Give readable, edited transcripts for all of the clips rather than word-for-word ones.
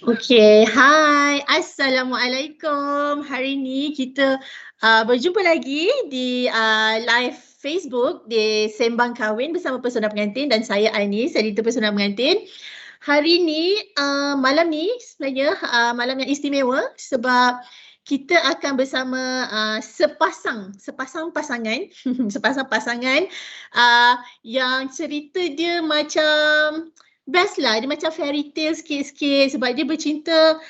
Okay, hai. Assalamualaikum. Hari ni kita berjumpa lagi di live Facebook di Sembang Kahwin bersama Pesona Pengantin dan saya Anis, editor Pesona Pengantin. Hari ni, malam ni sebenarnya malam yang istimewa sebab kita akan bersama sepasang pasangan sepasang pasangan yang cerita dia macam best lah, dia macam fairy tale sikit-sikit sebab dia bercinta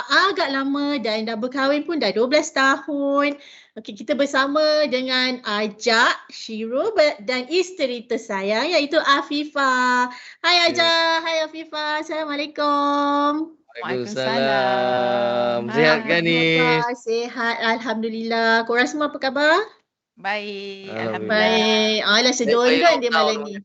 agak lama dan dah berkahwin pun dah 12 tahun. Okey, kita bersama dengan Ajak, Shiro dan isteri tersayang iaitu Afifah. Hai Ajak, hai Afifah. Assalamualaikum. Waalaikumsalam. Sihat kan ni? Sihat, Alhamdulillah. Korang semua apa khabar? Baik, Alhamdulillah. Baik. Alah sejonggan dia malam ni.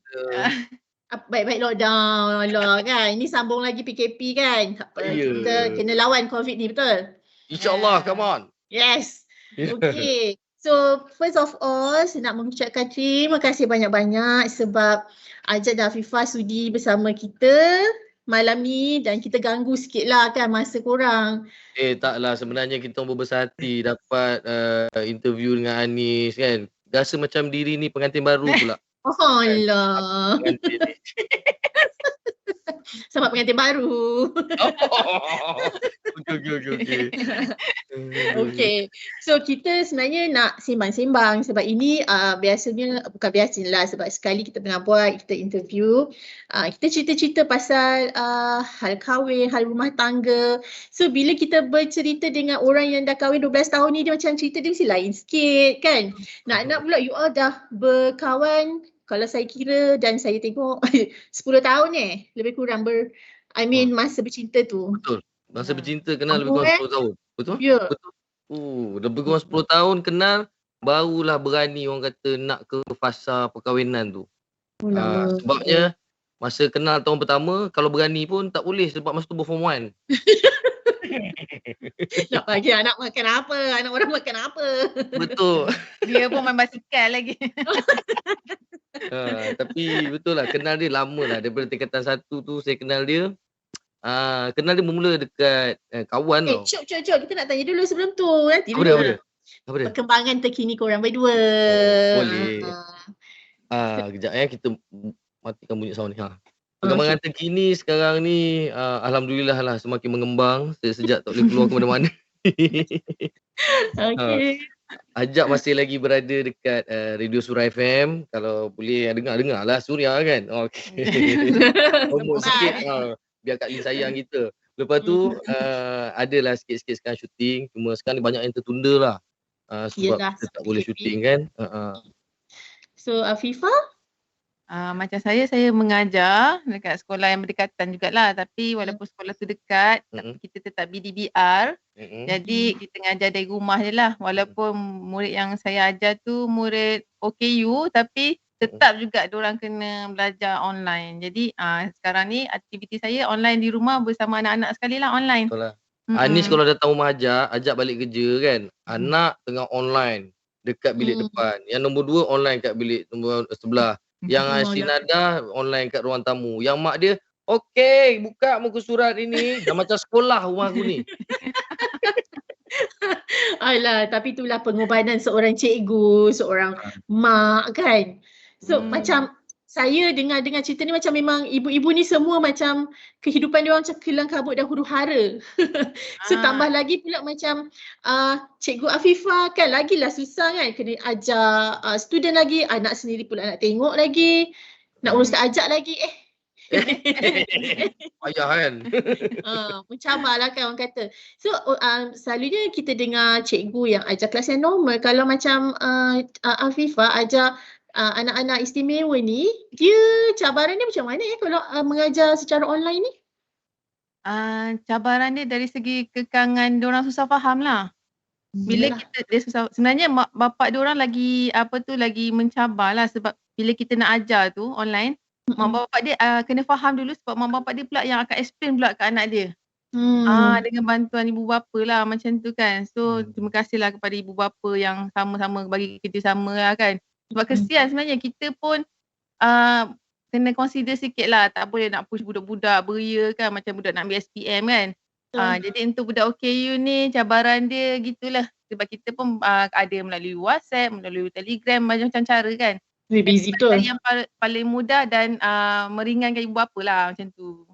Baik-baik lockdown Allah kan. Ini sambung lagi PKP kan. Tak apa, kita kena lawan COVID ni, betul? InsyaAllah, come on. Yes. Okay. So first of all, saya nak mengucapkan terima kasih banyak-banyak sebab Ajak dan Afifah sudi bersama kita malam ni dan kita ganggu sikit lah kan masa korang. Taklah, sebenarnya kita berbesar hati dapat interview dengan Anis kan. Rasa macam diri ni pengantin baru pula. Oh Allah. Sama pengantin baru. Okay. Okay. So kita sebenarnya nak sembang-sembang sebab ini biasanya, bukan biasalah sebab sekali kita pernah buat, kita interview. Kita cerita-cerita pasal hal kahwin, hal rumah tangga. So bila kita bercerita dengan orang yang dah kahwin 12 tahun ni, dia macam cerita dia mesti lain sikit kan. Nak pula you all dah berkawan, kalau saya kira dan saya tengok 10 tahun lebih kurang masa bercinta tu. Betul. Masa bercinta kenal lebih kurang 10 tahun. Betul? Ya. Betul. Lebih kurang 10 tahun kenal, barulah berani orang kata nak ke fasa perkahwinan tu. Sebabnya masa kenal tahun pertama, kalau berani pun tak boleh sebab masa tu form 1. Nak bagi anak makan apa? Anak orang makan apa? Betul. Dia pun main basikal lagi. Tapi betul lah, kenal dia lama lah. Daripada tingkatan 1 tu saya kenal dia. Kenal dia bermula dekat kawan tau. Cuk, kita nak tanya dulu sebelum tu. Nanti Apa dia? Perkembangan terkini korang berdua. Boleh. Kejap kita matikan bunyi sound ni. Perkembangan terkini sekarang ni alhamdulillah lah semakin mengembang sejak tak boleh keluar ke mana-mana. Okay. Ajak masih lagi berada dekat Radio Surah FM. Kalau boleh dengar lah Suria kan. Okay. Promote sikit biar Kak Lin sayang kita. Lepas tu adalah sikit-sikit sekarang syuting. Cuma sekarang ni banyak yang tertunda lah. Sebab kita tak boleh syuting kan. So Afifah? Macam saya mengajar dekat sekolah yang berdekatan jugalah. Tapi walaupun sekolah tu dekat, tapi kita tetap BDBR. Jadi kita ngajar dari rumah je lah. Walaupun murid yang saya ajar tu murid OKU, tapi tetap juga diorang kena belajar online. Jadi sekarang ni aktiviti saya online di rumah bersama anak-anak sekali lah online. Betul lah. Anis kalau datang rumah ajak balik kerja kan. Anak tengah online dekat bilik depan. Yang nombor 2 online kat bilik nombor sebelah. Yang Sinada online kat ruang tamu. Yang mak dia, okey, buka muka surat ini. Dah macam sekolah rumah aku ni. Alah, tapi itulah pengorbanan seorang cikgu, seorang mak kan. So macam saya dengar cerita ni macam memang ibu-ibu ni semua macam kehidupan dia orang macam kelang kabut dan huru-hara. So tambah lagi pula macam Cikgu Afifah kan lagilah susah kan, kena ajar student lagi, anak sendiri pula nak tengok lagi, nak uruskan Ajak lagi payah kan. Mencabar lah kan orang kata. So selalunya kita dengar cikgu yang ajar kelas yang normal. Kalau macam Afifah ajar anak-anak istimewa ni, dia cabaran dia macam mana kalau mengajar secara online ni? Cabaran dia dari segi kekangan diorang susah faham lah. Bila dia susah, sebenarnya mak bapak diorang lagi lagi mencabar lah sebab bila kita nak ajar tu online, mak bapak dia kena faham dulu sebab mak bapak dia pula yang akan explain pula ke anak dia. Dengan bantuan ibu bapa lah macam tu kan. So terima kasihlah kepada ibu bapa yang sama-sama bagi kerjasama lah kan. Sebab kesian sebenarnya kita pun kena consider sikit lah. Tak boleh nak push budak-budak beria kan macam budak nak ambil SPM kan. Jadi untuk budak OKU ni cabaran dia gitulah. Sebab kita pun ada melalui WhatsApp, melalui Telegram, macam-macam cara kan. Busy betul. Yang paling mudah dan meringankan ibu bapa lah macam tu.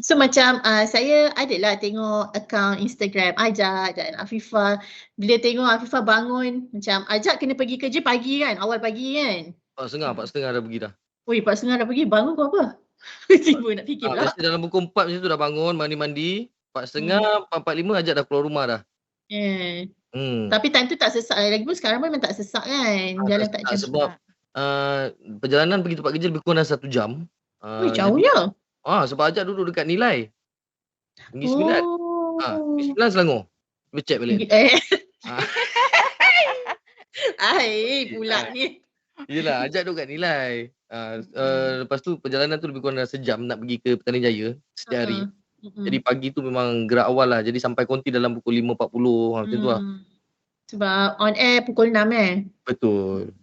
So macam saya adalah tengok akaun Instagram Ajak dan Afifah. Bila tengok Afifah bangun macam Ajak kena pergi kerja pagi kan, awal pagi kan. 4.30 dah pergi dah. Oi, 4.30 dah pergi, bangun kau apa? Tiba nak fikir pula. Biasa dalam pukul 4 macam tu dah bangun, mandi-mandi. 4.30, 4.45 Ajak dah keluar rumah dah. Tapi time tu tak sesak lagi pun, sekarang pun memang tak sesak kan. Jalan tak jam. Sebab perjalanan pergi tempat kerja lebih kurang 1 jam. Jauhnya. Sebab Ajak duduk dekat Nilai. Negeri Sembilan. Negeri Sembilan Selangor. Cuba check balik. Pula ni. Yelah, Ajak duduk kat Nilai. Lepas tu perjalanan tu lebih kurang sejam nak pergi ke Petaling Jaya setiap hari. Jadi pagi tu memang gerak awal lah. Jadi sampai konti dalam pukul 5.40 macam tu lah. Sebab on air pukul 6 Betul.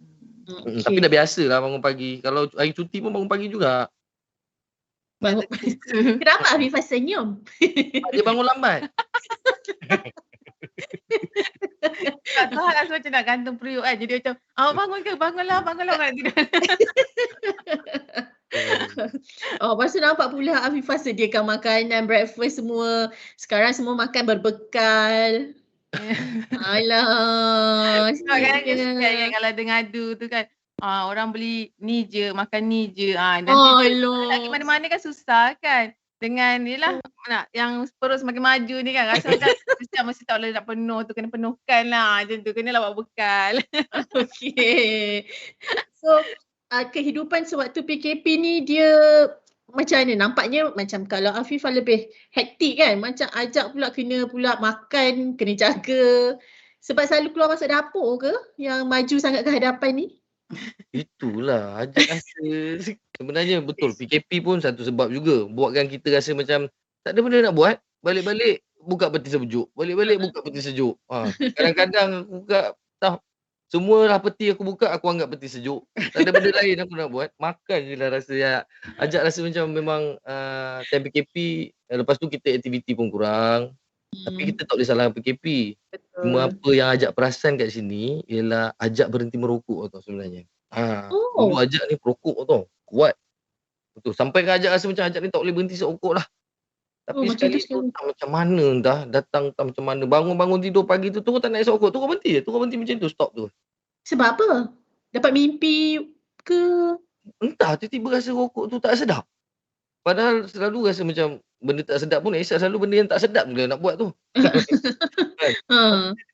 Tapi dah biasa lah bangun pagi. Kalau hari cuti pun bangun pagi juga. Kenapa Afifah senyum? Dia bangun lambat. Tak tahu lah macam nak gantung periuk kan. Jadi macam bangun ke? Bangunlah nak tidur. Lepas tu nampak pula Afifah sediakan makanan, breakfast semua. Sekarang semua makan berbekal. Alah. Kan kalau ada ngadu tu kan. Orang beli ni je, makan ni je. Dan lagi mana-mana kan susah kan. Dengan yelah yang perut semakin maju ni kan. Rasa macam mesti tak boleh nak penuh tu. Kena penuhkan lah macam tu. Kenalah bawa bekal. Okay. So kehidupan sewaktu PKP ni dia macam mana? Nampaknya macam kalau Afifah lebih hektik kan. Macam Ajak pula kena makan, kena jaga. Sebab selalu keluar masuk dapur ke yang maju sangat ke hadapan ni? Itulah Ajak rasa sebenarnya betul PKP pun satu sebab juga buatkan kita rasa macam tak ada benda nak buat, balik-balik buka peti sejuk, balik-balik buka peti sejuk. Kadang-kadang buka semualah peti aku buka, aku anggap peti sejuk. Tak ada benda lain aku nak buat, makan je lah rasa. Ajak rasa macam memang time PKP, lepas tu kita aktiviti pun kurang. Tapi kita tak boleh salahkan PKP. Betul. Cuma apa yang Ajak perasan kat sini ialah Ajak berhenti merokok tau sebenarnya. Dulu Ajak ni perokok tau, kuat. Betul. Sampai kan Ajak rasa macam Ajak ni tak boleh berhenti serokok lah. Tapi sekali tu tak macam mana dah, datang tak macam mana. Bangun-bangun tidur pagi tu, terus tak nak serokok. Terus berhenti macam tu, stop tu. Sebab apa? Dapat mimpi ke? Entah, tiba-tiba rasa rokok tu tak sedap. Padahal selalu rasa macam benda tak sedap pun Aisyah selalu benda yang tak sedap je nak buat tu.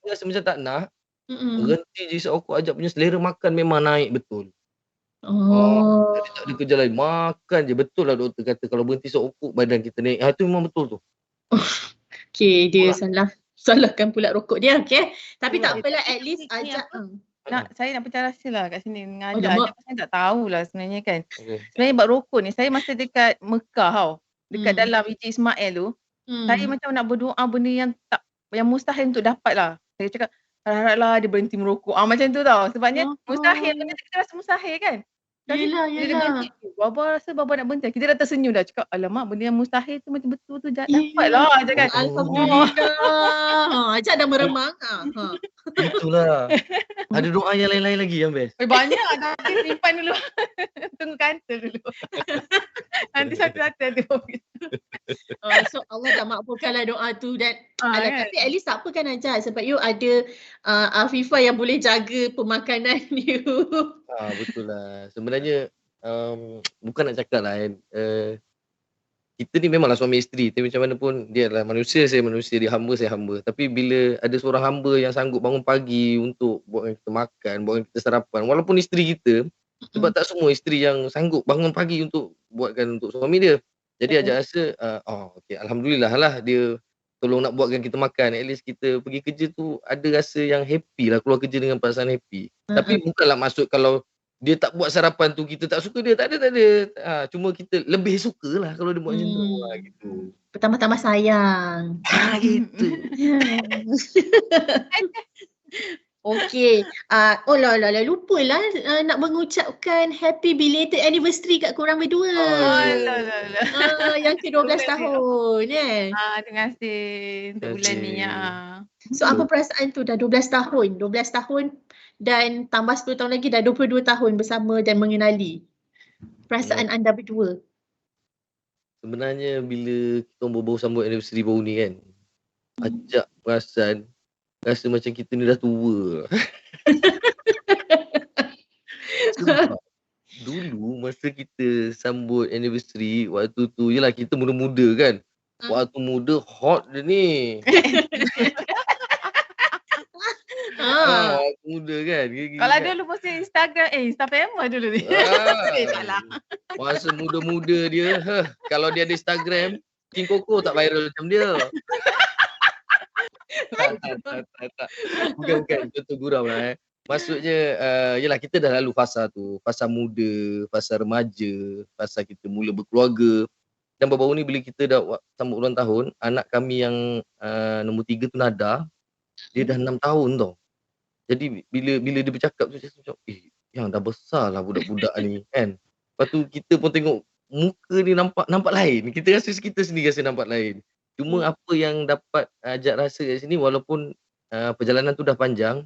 Rasa macam tak nak. Berhenti je isap rokok. Ajak punya selera makan memang naik betul. Jadi tak ada kerja lain. Makan je. Betul lah doktor kata kalau berhenti isap rokok badan kita naik. Itu memang betul tu. Okay, dia salahkan pula rokok dia. Okay. Tapi tak apalah, at least Ajak. Saya nak pecah rahsia lah kat sini dengan Ajak. Saya tak tahulah sebenarnya kan. Sebenarnya buat rokok ni, saya masa dekat Mekah tau. Dekat dalam Eji Ismail tu. Saya macam nak berdoa benda yang mustahil untuk dapat lah. Saya cakap, haraplah dia berhenti merokok. Macam tu tau. Sebabnya mustahil, benda kita rasa mustahil kan. Yelah. Baba rasa Baba nak berhenti. Kita dah tersenyum dah. Cakap, alamak benda yang mustahil tu macam betul tu dapat lah. Cakap. Alhamdulillah. Ajak dah meremang. Itulah. Ada doa yang lain-lain lagi yang best. Banyak. Nanti simpan dulu. Tunggu kantor dulu. Nanti satu-satu. So Allah dah makbulkanlah doa tu dan tapi at least tak apa kan Ajak, sebab you ada Afifah yang boleh jaga pemakanan you. Betul lah. Sebenarnya bukan nak cakap lah kan. Kita ni memanglah suami isteri, tapi macam mana pun dia adalah manusia, saya manusia, dia hamba, saya hamba. Tapi bila ada seorang hamba yang sanggup bangun pagi untuk buatkan kita makan, buatkan kita sarapan, walaupun isteri kita, sebab tak semua isteri yang sanggup bangun pagi untuk buatkan untuk suami dia. Jadi Ajak rasa, okay, alhamdulillah lah dia tolong nak buatkan kita makan. At least kita pergi kerja tu ada rasa yang happy lah, keluar kerja dengan perasaan happy. Tapi bukanlah maksud kalau dia tak buat sarapan tu kita tak suka dia, tak ada. Cuma kita lebih suka lah kalau dia buat macam tu. Gitu. Pertama-tama sayang. Gitu. Okey. Lupalah nak mengucapkan happy belated anniversary kat korang berdua. Yang ke-12 tahun kan. Terima kasih untuk bulan ni. So apa perasaan tu dah 12 tahun? 12 tahun dan tambah 10 tahun lagi dah 22 tahun bersama dan mengenali. Perasaan anda berdua? Sebenarnya bila kita baru sambut anniversary baru ni kan, ajak perasan rasa macam kita ni dah tua. Sebab dulu masa kita sambut anniversary waktu tu, yelah kita muda-muda kan. Waktu muda hot dia ni. Waktu muda kan. Kalau dulu posting Instagram, Instagram dulu ni. Salah. Masa muda-muda dia, kalau dia ada Instagram, King Koko tak viral macam dia. Tak. Bukan contoh gurau lah. Maksudnya yelah kita dah lalu fasa tu, fasa muda, fasa remaja, fasa kita mula berkeluarga. Dan baru-baru ni bila kita dah sambut ulang tahun, anak kami yang nombor 3 tu Nada, dia dah 6 tahun tau. Jadi bila dia bercakap tu saya macam yang dah besar lah budak-budak ni kan. Lepas tu kita pun tengok muka ni nampak lain. Kita sendiri rasa nampak lain. Cuma apa yang dapat ajak rasa kat sini walaupun perjalanan tu dah panjang,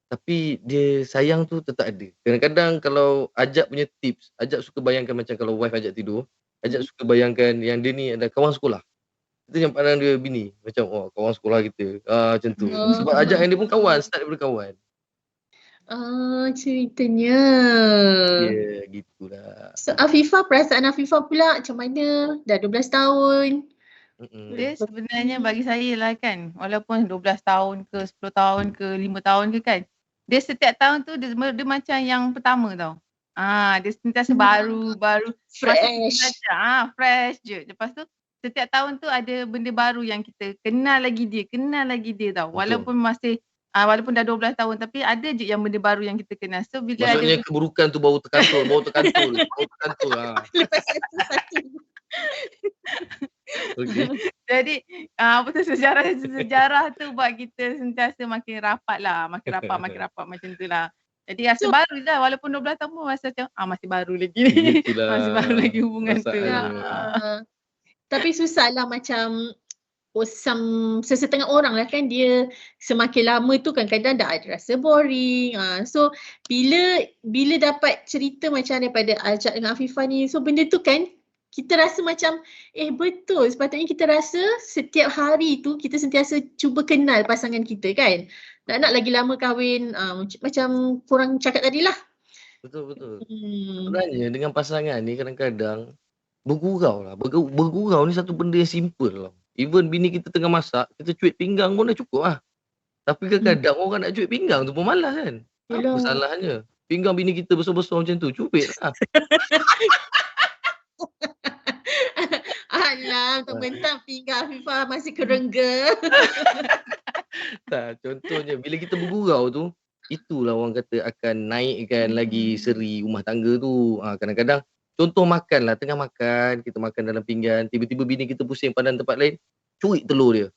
tapi dia sayang tu tetap ada. Kadang-kadang kalau ajak punya tips, ajak suka bayangkan macam kalau wife ajak tidur, ajak suka bayangkan yang dia ni ada kawan sekolah. Kita yang pandang dia bini, macam kawan sekolah kita. Macam tu. Sebab ajak yang dia pun kawan, start daripada kawan. Ceritanya. Ya, gitulah. So Afifah, perasaan Afifah pula macam mana? Dah 12 tahun. Dia sebenarnya bagi saya lah kan, walaupun 12 tahun ke 10 tahun ke 5 tahun ke kan, dia setiap tahun tu dia macam yang pertama tau. Dia sentiasa baru fresh. Fresh je. Lepas tu setiap tahun tu ada benda baru yang kita kenal lagi dia tau. Walaupun walaupun dah 12 tahun tapi ada je yang benda baru yang kita kenal. So bila maksudnya keburukan tu baru terkantul. Lepas satu. Okay. Jadi sejarah tu buat kita sentiasa makin rapat macam tu lah. Jadi rasa baru lah walaupun 12 tahun pun rasa macam masih baru lagi. Masih baru lagi hubungan tu. Tapi susah lah macam sesetengah orang lah kan, dia semakin lama tu kadang-kadang dah ada rasa boring. So bila dapat cerita macam daripada Ajak dengan Afifah ni, so benda tu kan kita rasa macam betul, sepatutnya kita rasa setiap hari tu kita sentiasa cuba kenal pasangan kita kan. Nak lagi lama kahwin, macam korang cakap tadi lah. Betul. Sebenarnya dengan pasangan ni kadang-kadang bergurau lah. Bergurau ni satu benda yang simple lah. Even bini kita tengah masak, kita cuit pinggang pun dah cukup lah. Tapi kadang-kadang orang nak cuit pinggang tu pun malas kan. Apa salahnya? Pinggang bini kita besar-besar macam tu, cubit lah. Alah, mentang pinggang Afifah masih kerengga. Tak, contohnya bila kita bergurau tu, itulah orang kata akan naikkan lagi seri rumah tangga tu. Kadang-kadang contoh makan lah, tengah makan, kita makan dalam pinggan, tiba-tiba bini kita pusing pandang tempat lain, curi telur dia.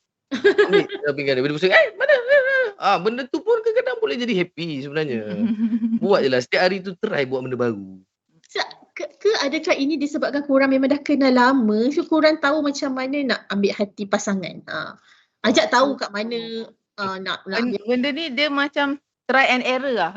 Ambil dalam pinggan dia, bila pusing, mana? Benda tu pun kadang-kadang boleh jadi happy sebenarnya. Buat je lah, setiap hari tu try buat benda baru. Ke adakah ini disebabkan korang memang dah kenal lama, so korang tahu macam mana nak ambil hati pasangan? Ajak tahu kat mana nak benda ni dia macam try and error lah.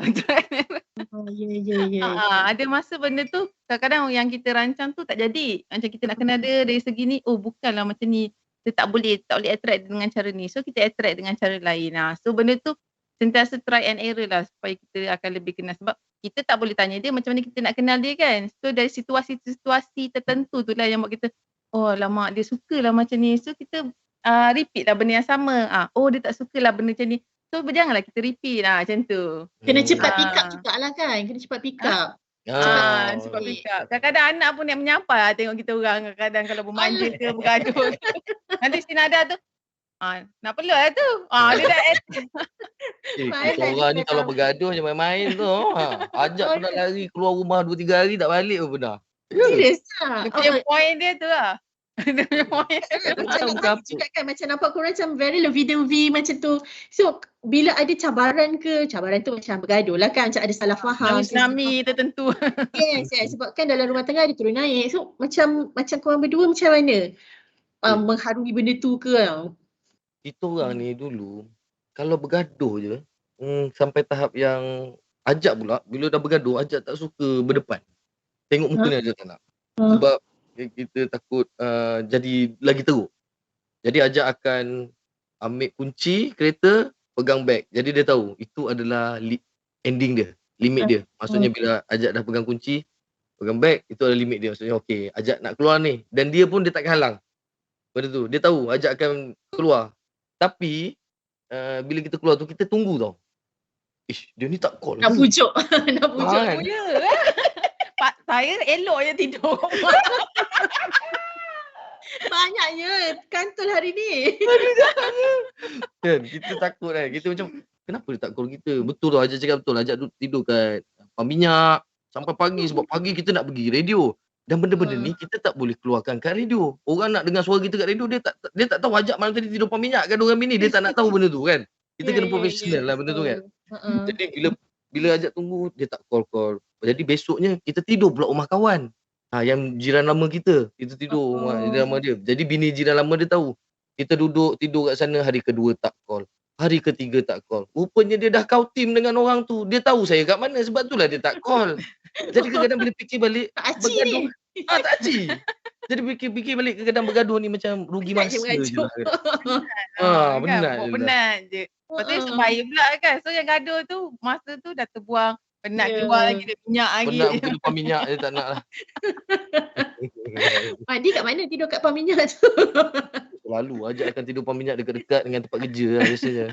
Ya. Ada masa benda tu kadang-kadang yang kita rancang tu tak jadi. Macam kita nak kenal dia dari segi ni, bukanlah macam ni. Kita tak boleh attract dengan cara ni. So kita attract dengan cara lain. So benda tu sentiasa try and error lah supaya kita akan lebih kenal. Sebab kita tak boleh tanya dia macam mana kita nak kenal dia kan. So dari situasi tertentu tu lah yang buat kita, lama dia sukalah macam ni. So kita repeat lah benda yang sama. Dia tak sukalah benda macam ni. So janganlah kita repeat macam tu. Kena cepat pick up jugalah kan. Kena cepat pick up. Cepat pick up. Kadang-kadang anak pun nak menyapa tengok kita orang. Kadang-kadang kalau bermanja ke bergaduh. Nanti si Nada tu, nak perlu lah tu. Dia dah kita orang ni kalau bergaduh macam main-main tu. Ajak pun nak lari keluar rumah 2-3 hari tak balik pun pernah. Serius lah. Dia punya point dia tu lah. Macam tahu nak ke tanya juga kan, macam nampak korang macam very lovey-dovey macam tu. So bila ada cabaran tu macam bergaduh lah kan, macam ada salah faham. Tsunami tertentu. Yes, sebab kan dalam rumah tangga ada turun naik. So macam korang berdua macam mana mengharungi benda tu ke? Kita orang ni dulu kalau bergaduh je sampai tahap yang ajak pula bila dah bergaduh ajak tak suka berdepan. Tengok muka ni ajak tak nak. Sebab kita takut jadi lagi teruk. Jadi ajak akan ambil kunci kereta, pegang beg. Jadi dia tahu itu adalah ending dia, limit dia. Maksudnya bila ajak dah pegang kunci, pegang beg, itu adalah limit dia. Maksudnya okey, ajak nak keluar ni. Dan dia pun dia takkan halang. Benda tu. Dia tahu ajak akan keluar. Tapi bila kita keluar tu kita tunggu tau. Ish, dia ni tak call. Nak pujuk. Nak pujuk. Kan? Pak saya elok je tidur. Banyaknya kantul hari ni. Kan kita takut kan. Kita macam kenapa dia tak call kita? Betul lah ajak cakap betul. Ajak tidur kat pam minyak sampai pagi sebab pagi kita nak pergi radio. Dan benda-benda ni kita tak boleh keluarkan kat radio. Orang nak dengar suara kita kat radio dia tak tahu ajak malam tadi tidur pam minyak kan orang bini dia tak nak tahu benda tu kan. Kita kena profesional lah benda tu kan. Jadi bila ajak tunggu dia tak call. Jadi besoknya kita tidur pula rumah kawan. Yang jiran lama kita tidur rumah jiran lama dia. Jadi bini jiran lama dia tahu. Kita duduk tidur kat sana hari kedua tak call. Hari ketiga tak call. Rupanya dia dah kau team dengan orang tu. Dia tahu saya kat mana sebab itulah dia tak call. Jadi kadang-kadang bila fikir balik bergaduh. Tak aci. Jadi fikir balik kadang-kadang bergaduh ni macam rugi masa je. Penat je. Lepas tu sebaya pula kan. So yang gaduh tu masa tu dah terbuang. Penat keluar lagi dia minyak lagi. Penat tidur pam minyak dia tak nak lah. Mandi kat mana tidur kat pam minyak tu? Selalu ajak akan tidur pam minyak dekat-dekat dengan tempat kerja lah biasanya.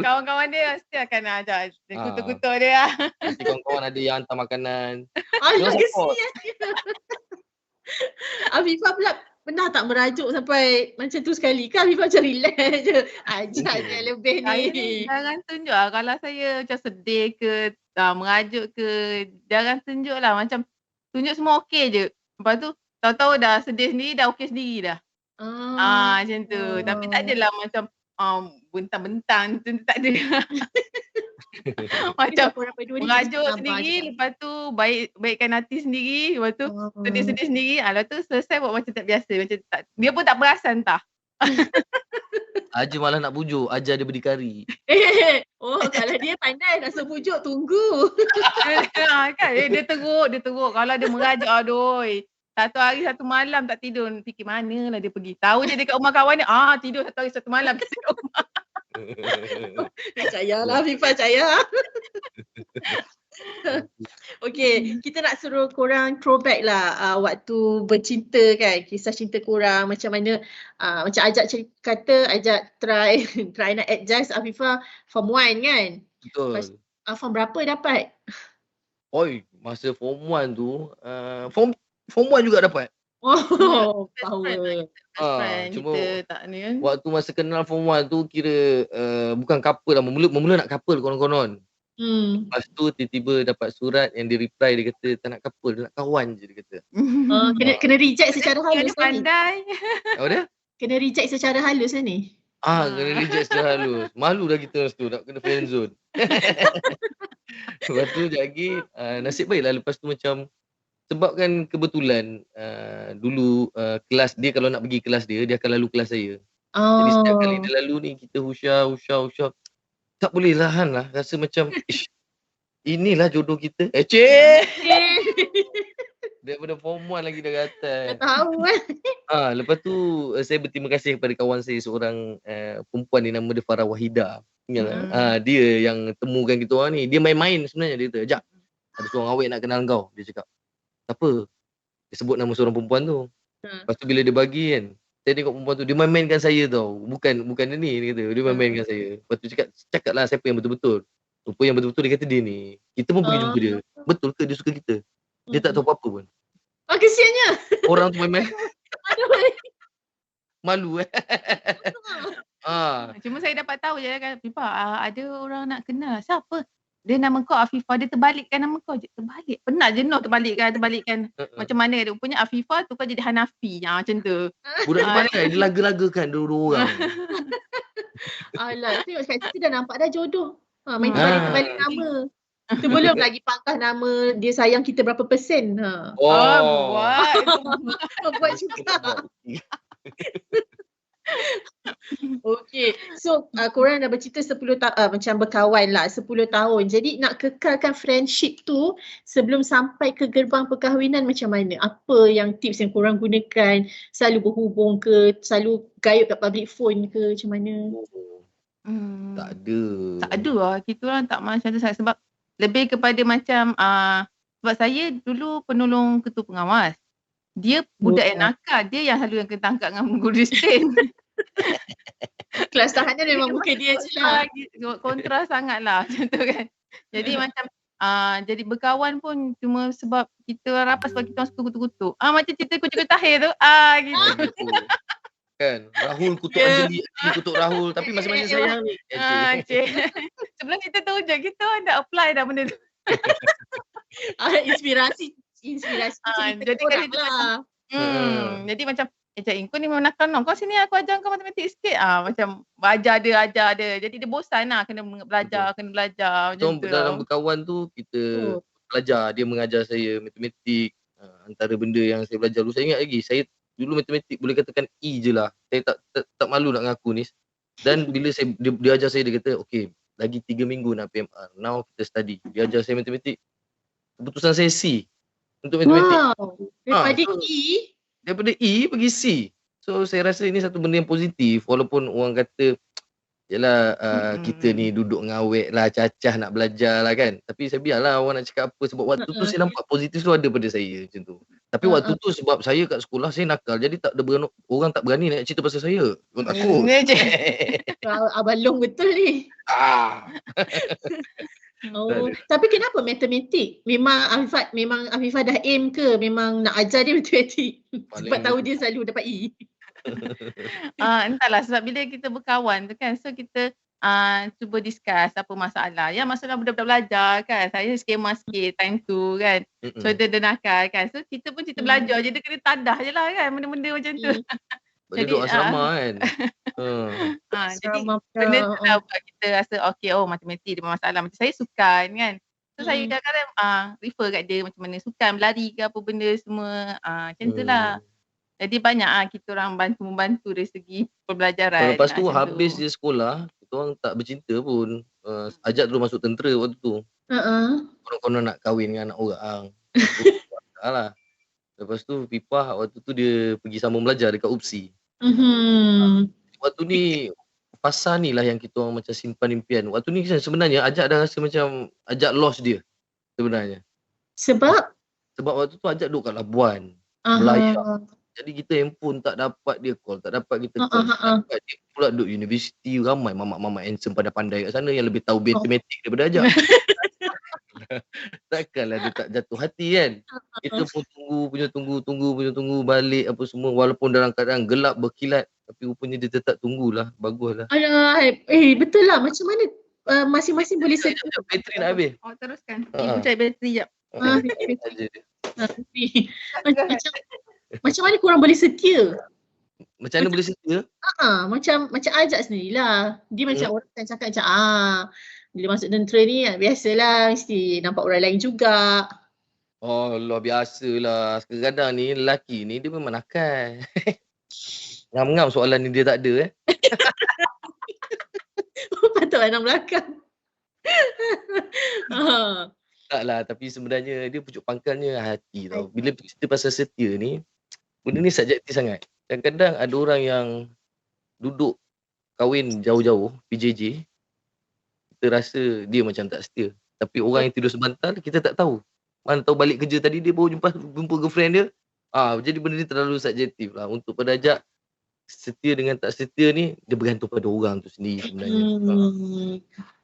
Kawan-kawan dia mesti akan ajak kutu-kutu dia lah. Nanti kawan-kawan ada yang hantar makanan. Kesian. Afifah pula pernah tak merajuk sampai macam tu sekali? Kan Afifah macam relax je. Ajak je lebih ni. Jangan tunjuk lah. Kalau saya macam sedih ke, merajuk ke, jangan tunjuk lah. Macam tunjuk semua okey je. Lepas tu tahu-tahu dah sedih sendiri, dah okey sendiri dah. Macam tu. Tapi tak adalah macam bentang-bentang tu tak ada. Macam merajuk sendiri, lepas tu baikkan hati sendiri, lepas tu sedih-sedih sendiri, lepas tu selesai buat macam tak biasa, macam tak, dia pun tak perasan entah. Aja malah nak pujuk, ajar dia berdikari. Kalau dia pandai nak suruh pujuk, tunggu. Kan dia teruk. Kalau dia merajuk, aduh. Satu hari satu malam tak tidur, fikir manalah dia pergi. Tahu je dekat rumah kawan dia, tidur satu hari satu malam kat rumah. Percayalah Afifah, percaya. Okay, kita nak suruh korang throwback lah waktu bercinta kan, kisah cinta korang macam mana, macam ajak ajak try nak adjust Afifah form 1 kan? Betul. Form berapa dapat? Masa form 1 tu, form 1 juga dapat. Power. Cuma waktu masa kenal form 1 tu kira bukan couple lah, mula nak couple konon-konon. Lepas tu tiba-tiba dapat surat yang dia reply, dia kata tak nak couple, dia nak kawan je dia kata. Kena reject secara halus ni. Pandai. Apa dia? Kena reject secara halus ni. Kena reject secara halus. Malu dah kita masa tu nak kena friend zone. Lepas tu lagi nasib baiklah lepas tu macam sebab kan kebetulan dulu kelas dia kalau nak pergi kelas dia akan lalu kelas saya. Jadi setiap kali dia lalu ni kita husya. Tak boleh lahan lah. Rasa macam inilah jodoh kita. Daripada form 1 lagi dah gatal. Tak tahu kan. Lepas tu saya berterima kasih kepada kawan saya seorang perempuan ni, nama dia Farah Wahida. Dia yang temukan kita orang ni. Dia main-main sebenarnya, dia kata, "Jak, ada seorang awet nak kenal kau." Dia cakap. Apa? Dia sebut nama seorang perempuan tu. Lepas tu bila dia bagi kan, saya tengok perempuan tu, dia main-mainkan saya tau. Bukan dia ni, dia kata. Dia main-mainkan saya. Lepas tu cakap lah siapa yang betul-betul. Rupa yang betul-betul dia kata dia ni. Kita pun pergi jumpa dia. Betul ke dia suka kita? Dia tak tahu apa-apa pun. Kesiannya. Orang tu main-main. Malu Cuma saya dapat tahu je kan, Pipa, ada orang nak kenal. Siapa? dia nama kau Afifah, dia terbalikkan nama kau je. Terbalik. Penat jenuh terbalikkan. Macam mana dia punya Afifah tu kau jadi Hanafi. Macam tu. Budak ni pandai, dia laga-lagakan dua-dua orang. Alah, tengok sekarang kita dah nampak dah jodoh. Main terbalik nama. Itu belum lagi pangkah nama dia sayang kita berapa persen. Buat juga. Okay, so korang dah bercerita 10 tahun, macam berkawan lah 10 tahun. Jadi nak kekalkan friendship tu sebelum sampai ke gerbang perkahwinan macam mana? Apa yang tips yang korang gunakan? Selalu berhubung ke? Selalu gayut kat public phone ke? Macam mana? Tak ada. Tak ada lah. Kita orang tak macam tu sebab lebih kepada macam sebab saya dulu penolong ketua pengawas. Dia budak yang nakal. Dia yang selalu yang kena tangkap dengan guru distin. Kelas tahanan memang muka dia je lah. Kontra sangat lah macam tu kan. Jadi macam jadi berkawan pun cuma sebab kita rapat sebab kita orang suka kutuk-kutuk. Macam cerita kucing Tahir tu. Gitu. Kan, Rahul kutuk Anjali, Anjali kutuk Rahul. Tapi masing-masing sayang ni. Sebelum kita tahu je, kita dah apply dah benda tu. Inspirasi jadi kan itu lah. Jadi macam Cik kau ni memang nakal no. Kau sini aku ajar kau matematik sikit. Macam ajar dia. Jadi dia bosan lah kena belajar. Macam tu. Dalam berkawan tu kita belajar. Dia mengajar saya matematik. Antara benda yang saya belajar dulu. Saya ingat lagi. Saya dulu matematik boleh katakan E je lah. Saya tak malu nak ngaku ni. Dan bila dia ajar saya, dia kata okay, lagi 3 minggu nak PMR. Now kita study. Dia ajar saya matematik. Keputusan saya C. Untuk matematik. Daripada E pergi C. So saya rasa ini satu benda yang positif. Walaupun orang kata yalah kita ni duduk ngawek lah, cacah nak belajar lah kan. Tapi saya biarlah orang nak cakap apa. Sebab waktu tu saya nampak positif tu ada pada saya macam tu. Tapi waktu tu sebab saya kat sekolah saya nakal. Jadi orang tak berani nak cerita pasal saya. Orang takut. Abang Long betul ni. Tapi kenapa matematik? Memang Afifah dah aim ke? Memang nak ajar dia matematik? Sebab tahu dia selalu dapat E. Entahlah sebab bila kita berkawan tu kan, so kita cuba discuss apa masalah. Ya masalah budak-budak belajar kan. Saya skema sikit time tu kan. So dia nakal kan. So kita pun belajar je, dia kena tadah je lah kan benda-benda macam tu. Jadi duduk asrama kan. Jadi benda tu lah buat kita rasa okay, matematik dia masalah. Macam saya sukan kan. So saya kadang-kadang refer kat dia macam mana sukan, berlari ke apa benda semua. Macam tu lah. Jadi banyak kita orang membantu dari segi pembelajaran. Lepas tu habis dia sekolah, kita orang tak bercinta pun. Ajak terus masuk tentera waktu tu. Konon-konon nak kahwin dengan anak orang. Lah. Lepas tu Pipah waktu tu dia pergi sambung belajar dekat UPSI. Waktu ni fasa ni lah yang kita orang macam simpan impian. Waktu ni sebenarnya Ajak dah rasa macam Ajak lost dia sebenarnya. Sebab waktu tu Ajak duduk kat Labuan, Melaya. Jadi kita handphone tak dapat dia call, tak dapat kita call. Dia pula duduk universiti, ramai mamak-mamak handsome pandai-pandai kat sana yang lebih tahu matematik daripada Ajak. Takkanlah dia tak jatuh hati kan. Kita pun tunggu balik apa semua. Walaupun dalam keadaan gelap berkilat, tapi rupanya dia tetap tunggulah. Baguslah. Alah, betul lah. Macam mana masing-masing boleh setia? Bateri nak habis. Teruskan. Ibu cari bateri sekejap. Macam mana korang boleh setia? Macam mana boleh setia? Macam Ajak sendirilah. Dia macam orang kan cakap macam bila masuk tentera ni biasalah mesti nampak orang lain juga. Luar biasalah. Kadang-kadang ni lelaki ni dia memang nakal. Ngam-ngam soalan ni dia tak ada Patut anak belakang. Taklah, tapi sebenarnya dia pucuk pangkalnya hati tau. Bila cerita pasal setia ni, benda ni subjektif sangat. Kadang-kadang ada orang yang duduk kahwin jauh-jauh, PJJ, kita rasa dia macam tak setia. Tapi orang yang tidur sebantal, kita tak tahu. Mana tahu balik kerja tadi, dia baru jumpa girlfriend dia. Jadi benda ni terlalu subjektif lah. Untuk pada Ajak, setia dengan tak setia ni, dia bergantung pada orang tu sendiri sebenarnya.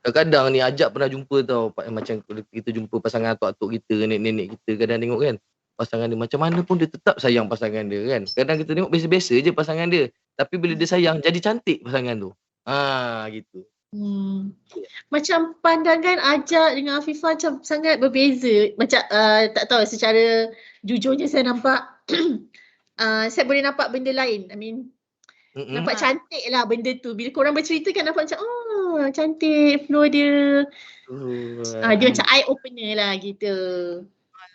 Kadang-kadang ni Ajak pernah jumpa tau, macam kita jumpa pasangan atuk-atuk kita, nenek-nenek kita, kadang tengok kan, pasangan dia macam mana pun dia tetap sayang pasangan dia kan. Kadang kita tengok biasa-biasa je pasangan dia, tapi bila dia sayang, jadi cantik pasangan tu. Gitu. Macam pandangan Ajak dengan Afifah macam sangat berbeza. Macam tak tahu, secara jujurnya saya nampak saya boleh nampak benda lain. I mean, nampak cantik lah benda tu. Bila korang bercerita kan nampak macam cantik flow dia. Dia macam eye opener lah gitu.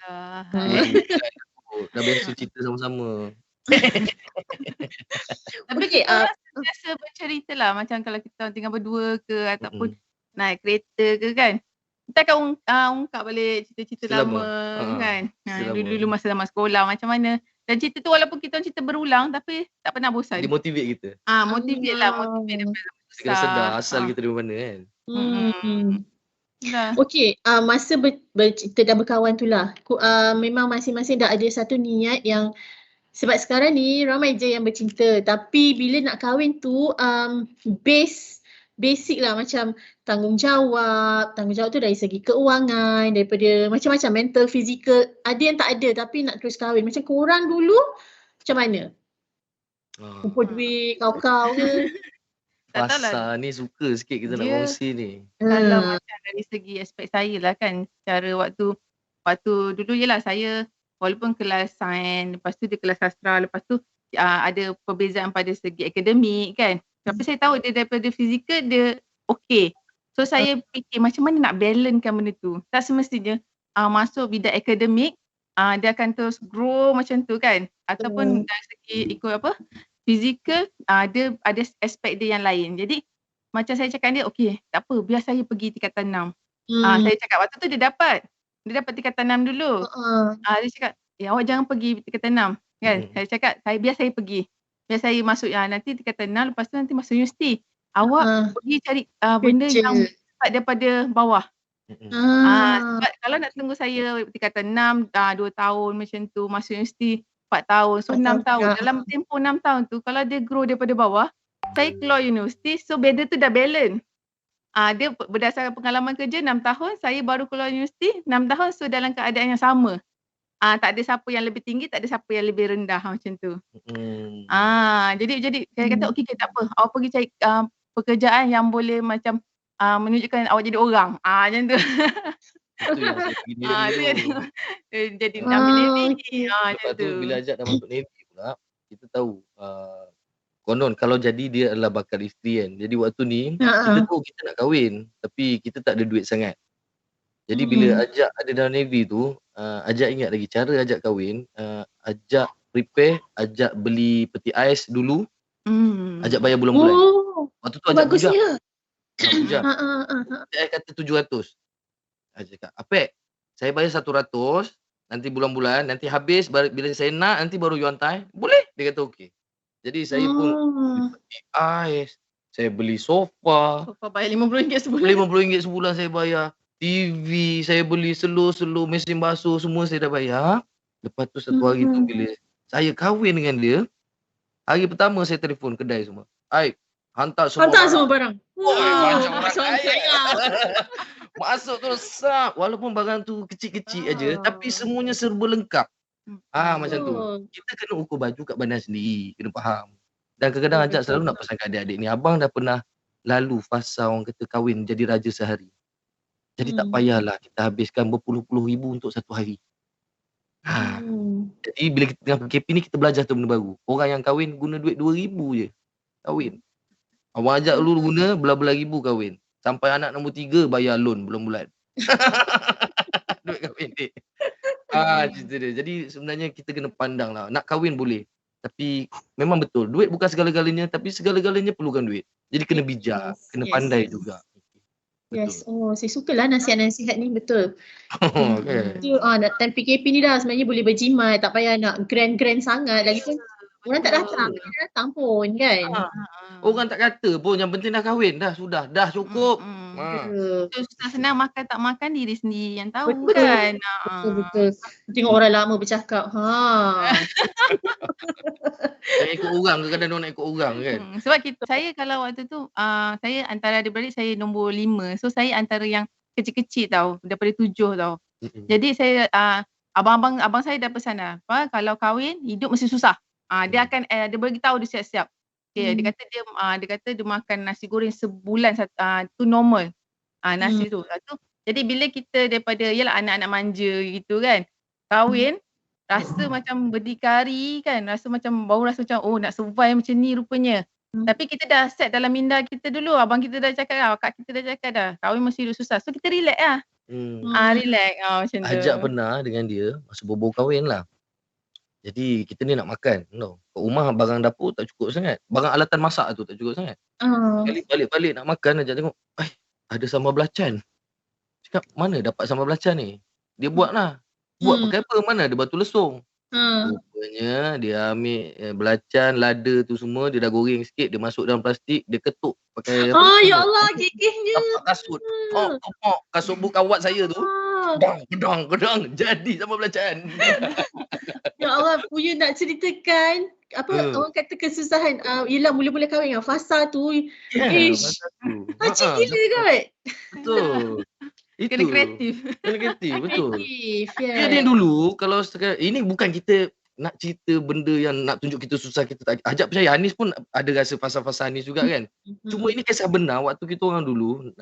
Alah. Dah biasa cerita sama-sama. Tapi kita biasa bercerita lah, macam kalau kita tinggal berdua ke ataupun naik kereta ke kan. Kita akan ungkap balik cerita-cerita lama kan. Dulu-dulu masa zaman sekolah macam mana. Dan cerita tu walaupun kita cerita berulang tapi tak pernah bosan. Dia motivate kita. Motivate daripada besar. Kita kena sedar asal kita dari mana kan. Okay, masa bercerita dan berkawan tu lah, memang masing-masing dah ada satu niat yang, sebab sekarang ni ramai je yang bercinta, tapi bila nak kahwin tu basic lah, macam tanggungjawab tu dari segi keuangan, daripada macam-macam, mental, fizikal, ada yang tak ada tapi nak terus kahwin. Macam korang dulu macam mana? Kumpul duit, kau-kau ke? Pasal ni suka sikit kita nak kongsi ni. Kalau macam dari segi aspek saya lah kan, cara waktu dulu yelah saya walaupun kelas sains, lepas tu dia kelas sastra, lepas tu ada perbezaan pada segi akademik kan. Tapi saya tahu dia daripada fizikal dia okey. So saya fikir macam mana nak balancekan benda tu. Tak semestinya masuk bidang akademik dia akan terus grow macam tu kan. Ataupun dari segi ikut fizikal dia ada aspek dia yang lain. Jadi macam saya cakap dia okey, tak apa biar saya pergi tingkatan 6. Saya cakap waktu tu dia dapat tingkatan 6 dulu. Dia cakap awak jangan pergi tingkatan 6 kan. Saya cakap biar saya pergi. Biar saya masuk nanti tingkatan 6, lepas tu nanti masuk universiti. Awak pergi cari benda yang start daripada bawah. Sebab kalau nak tunggu saya tingkatan 6 2 tahun macam tu, masuk universiti 4 tahun, so 6 tahun. Dalam tempoh 6 tahun tu kalau dia grow daripada bawah, saya keluar universiti, so beda tu dah balance. Dia berdasarkan pengalaman kerja 6 tahun, saya baru keluar universiti 6 tahun, so dalam keadaan yang sama. Tak ada siapa yang lebih tinggi, tak ada siapa yang lebih rendah macam tu. Jadi saya kata okey tak apa. Awak pergi cari pekerjaan yang boleh macam menunjukkan awak jadi orang. Macam tu. Itu yang saya pergi Navy dulu. Jadi ambil Navy. Lepas tu bila Ajak dah masuk Navy pula, kita tahu konon kalau jadi dia adalah bakal isteri kan. Jadi waktu ni kita tahu kita nak kahwin tapi kita tak ada duit sangat. Jadi bila Ajak ada dalam Navy tu, Ajak ingat lagi cara Ajak kahwin, Ajak prepare, Ajak beli peti ais dulu, Ajak bayar bulan-bulan. Waktu tu Ajak bujang. Bujang. Dia kata 700. Ajak cakap, Apek, saya bayar 100, nanti bulan-bulan, nanti habis, bila saya nak, nanti baru you hantar. Boleh? Dia kata okey. Jadi saya pun beli peti ais, saya beli sofa. Sofa bayar RM50 sebulan. RM50 sebulan saya bayar. TV, saya beli seluruh mesin basuh, semua saya dah bayar. Lepas tu satu hari tu bila saya kahwin dengan dia, hari pertama saya telefon kedai semua. Hantar semua barang. Macam orang kaya. Masuk tu sap. Walaupun barang tu kecil-kecil aja, tapi semuanya serba lengkap. Macam tu. Kita kena ukur baju kat badan sendiri, kena faham. Dan kadang-kadang Ajak selalu nak pesan kat adik-adik ni, abang dah pernah lalu fasa orang kata kahwin jadi raja sehari. Jadi tak payahlah kita habiskan berpuluh-puluh ribu untuk satu hari. Jadi bila kita tengah PKP ni kita belajar tu benda baru. Orang yang kahwin guna duit 2,000 je. Kahwin. Abang Ajak dulu guna belah-belah ribu kahwin. Sampai anak nombor 3 bayar loan bulan-bulan. Duit kahwin ni. Cerita dia. Jadi sebenarnya kita kena pandang lah. Nak kahwin boleh. Tapi memang betul. Duit bukan segala-galanya. Tapi segala-galanya perlukan duit. Jadi kena bijak. Kena pandai juga. Yes, saya sukalah nasihat-nasihat ni, betul. Time PKP ni dah sebenarnya boleh berjimat, tak payah nak grand-grand sangat. Lagi pun orang tak datang pun kan. Orang tak kata pun, yang penting dah kahwin, dah cukup. Senang makan tak makan diri sendiri yang tahu kan. Betul. Tengok orang lama bercakap. Nak ikut orang ke kadang-kadang nak ikut orang kan. Sebab saya kalau waktu tu saya antara adik-beradik saya nombor 5. So saya antara yang kecil-kecil tau, daripada 7 tau. Jadi saya abang saya dah pesan dah, kalau kahwin hidup mesti susah. Dia akan dia bagi tahu dia siap-siap. Okay, dia kata dia makan nasi goreng sebulan tu normal. Nasi tu. Jadi bila kita daripada yalah anak-anak manja gitu kan, kahwin rasa macam berdikari kan, baru rasa macam nak survive macam ni rupanya. Tapi kita dah set dalam minda kita dulu, abang kita dah cakap akak kita dah cakap dah, kahwin mesti hidup susah. So kita relax lah. Relax macam tu. Ajak pernah dengan dia masa bobo kahwin lah. Jadi kita ni nak makan, kat rumah barang dapur tak cukup sangat. Barang alatan masak tu tak cukup sangat. Kali balik-balik nak makan, ajak tengok, ada sambal belacan. Cakap, mana dapat sambal belacan ni? Dia buat lah. Buat pakai apa? Mana ada batu lesung? Rupanya dia ambil belacan, lada tu semua, dia dah goreng sikit, dia masuk dalam plastik, dia ketuk pakai ya Allah, gigihnya. tapak kasut. Kasut bukan awak saya tu. Kedang, jadi sambal belacan. Ya Allah, Punya nak ceritakan orang kata kesusahan ialah mula-mula kahwin dengan fasa tu. Macam gila kan? Betul. Itu. Kena kreatif, betul. Ya. Dia dulu kalau sekarang ini bukan kita nak cerita benda yang nak tunjuk kita susah, kita tak ajak percaya. Anis pun ada rasa fasa-fasa Anis juga kan. Cuma ini kisah benar waktu kita orang dulu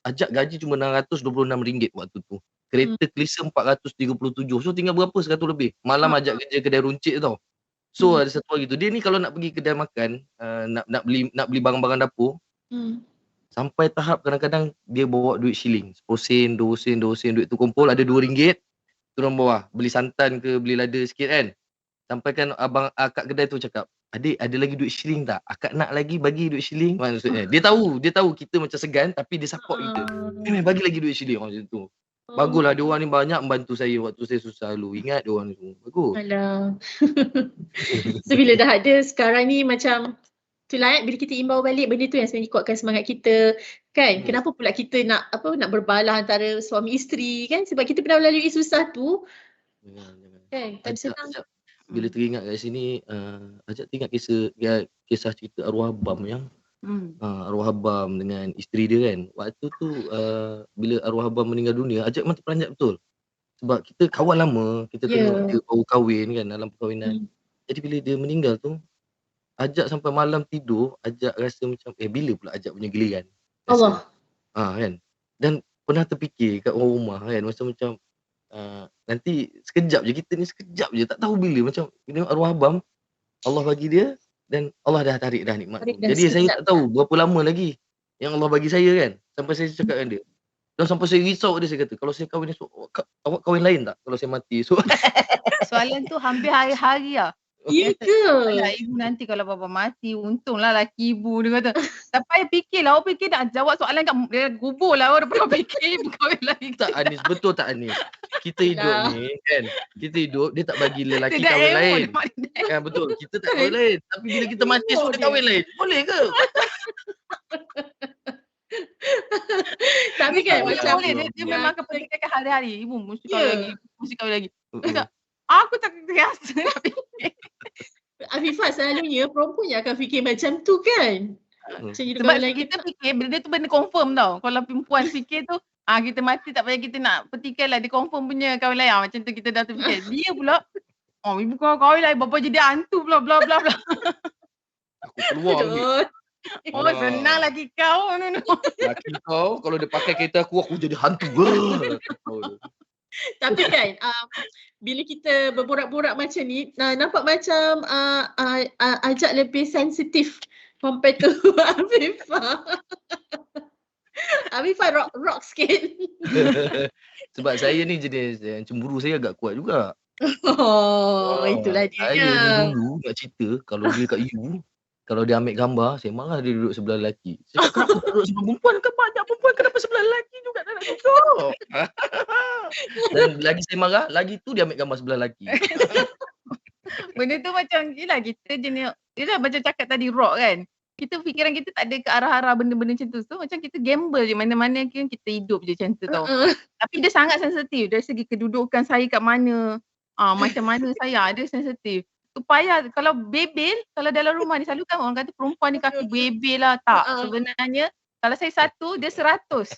ajak gaji cuma RM626 waktu tu. Kereta klise 437. So tinggal berapa 100 lebih. Malam ajak kerja kedai runcit tau. So ada satu hari tu dia ni kalau nak pergi kedai makan, nak beli barang-barang dapur. Sampai tahap kadang-kadang dia bawa duit shilling, 10 sen, 2 sen, duit tu kumpul ada RM2, turun bawah, beli santan ke, beli lada sikit kan. Sampai kan akak kedai tu cakap, adik ada lagi duit shilling tak? Akak nak lagi bagi duit shilling. Maksudnya, dia tahu kita macam segan tapi dia support kita. Bagi lagi duit shilling macam tu. Baguslah dia orang ni banyak membantu saya waktu saya susah dulu. Ingat dia orang ni semua. Bagus. Alah. So bila dah ada sekarang ni macam itulah bila kita imbau balik benda tu yang sebenarnya kuatkan semangat kita kan. Kenapa pula kita nak balah antara suami isteri kan, sebab kita pernah melalui susah tu. Kan? Tak senang. Bila teringat kat sini ajak teringat kisah cerita arwah abam yang arwah abam dengan isteri dia kan. Waktu tu bila arwah abam meninggal dunia, ajak memang terperanjat betul. Sebab kita kawan lama, kita tengok dia baru kahwin kan dalam perkahwinan. Jadi bila dia meninggal tu ajak sampai malam tidur, ajak rasa macam bila pula ajak punya giliran. Allah. Kan. Dan pernah terfikir kat orang rumah kan macam nanti sekejap je, kita ni sekejap je, tak tahu bila. Macam tengok arwah abang, Allah bagi dia dan Allah dah tarik dah nikmat tu. Jadi saya tak tahu berapa lama lagi yang Allah bagi saya kan. Sampai saya cakap dengan dia. Dan sampai saya risau dia, saya kata kalau saya kahwin esok, awak kahwin lain tak kalau saya mati esok? Soalan tu hampir hari-hari lah. Ya ke? Alah, ibu nanti kalau bapa mati, untunglah laki ibu, dia kata. Tak payah fikirlah, awak fikir nak jawab soalan kat dia kubur lah, awak dah pernah fikir kahwin lagi. Tak Anis, betul tak Anis? Kita hidup ni kan, kita hidup dia tak bagi lelaki kahwin lain. Kan betul, kita tak kahwin lain. Tapi bila kita mati esok dia kahwin lain, boleh ke? Tapi kan macam boleh, dia memang akan fikirkan hari-hari, ibu mesti kahwin lagi. Aku tak biasa nak fikir. Afifah selalunya perempuan yang akan fikir macam tu kan. Sebab kita fikir benda tu benda confirm tau. Kalau perempuan fikir tu kita mati tak payah kita nak petikan lah. Dia confirm punya kahwin lain. Macam tu kita dah terfikir. Dia pula ibu kau kahwin lain, bapa jadi hantu bla bla bla bla. Aku keluar ni. Senang lagi kau. Laki kau kalau dia pakai kereta aku jadi hantu. Tapi kan bila kita berborak-borak macam ni, nampak macam ajak lebih sensitif compared to Afifah. Afifah rock sikit. Sebab saya ni jenis cemburu saya agak kuat juga. Itulah dia. Saya dulu nak cerita kalau dia kat you, kalau dia ambil gambar, saya marah dia duduk sebelah lelaki. Saya cakap, kenapa duduk sebelah perempuan? Kan banyak perempuan, kenapa sebelah lelaki juga nak duduk? Dan lagi saya marah, lagi tu dia ambil gambar sebelah lelaki. Benda tu macam, yelah kita jenis, yelah macam cakap tadi rock kan. Kita fikiran kita tak ada ke arah-arah benda-benda macam tu. So macam kita gamble je, mana-mana kita hidup je macam tu tau. Tapi dia sangat sensitif dari segi kedudukan saya kat mana. Macam mana saya, dia sensitif. Supaya kalau bebel, kalau dalam rumah ni selalu kan orang kata perempuan ni kaki bebel lah. Tak, sebenarnya kalau saya 1, dia 100.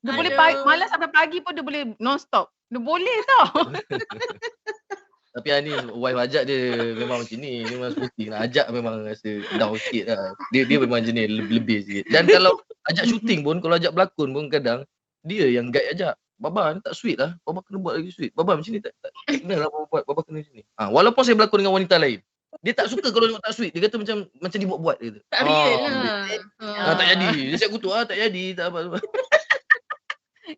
Dia boleh malam sampai pagi pun dia boleh non-stop. Dia boleh tau. Tapi ni wife ajak dia memang macam ni. Memang sporting nak ajak memang rasa down sikit lah. Dia memang jenis lebih sikit. Dan kalau ajak syuting pun, kalau ajak berlakon pun kadang dia yang guide ajak. Baba ni tak sweet lah. Baba kena buat lagi sweet. Baba macam ni tak kena lah Baba buat. Baba kena macam ni. Walaupun saya berlakon dengan wanita lain. Dia tak suka kalau tengok tak sweet. Dia kata macam dibuat-buat dia kata. Tak real lah. Tak jadi. Dia siap kutuk tak jadi. Tak apa.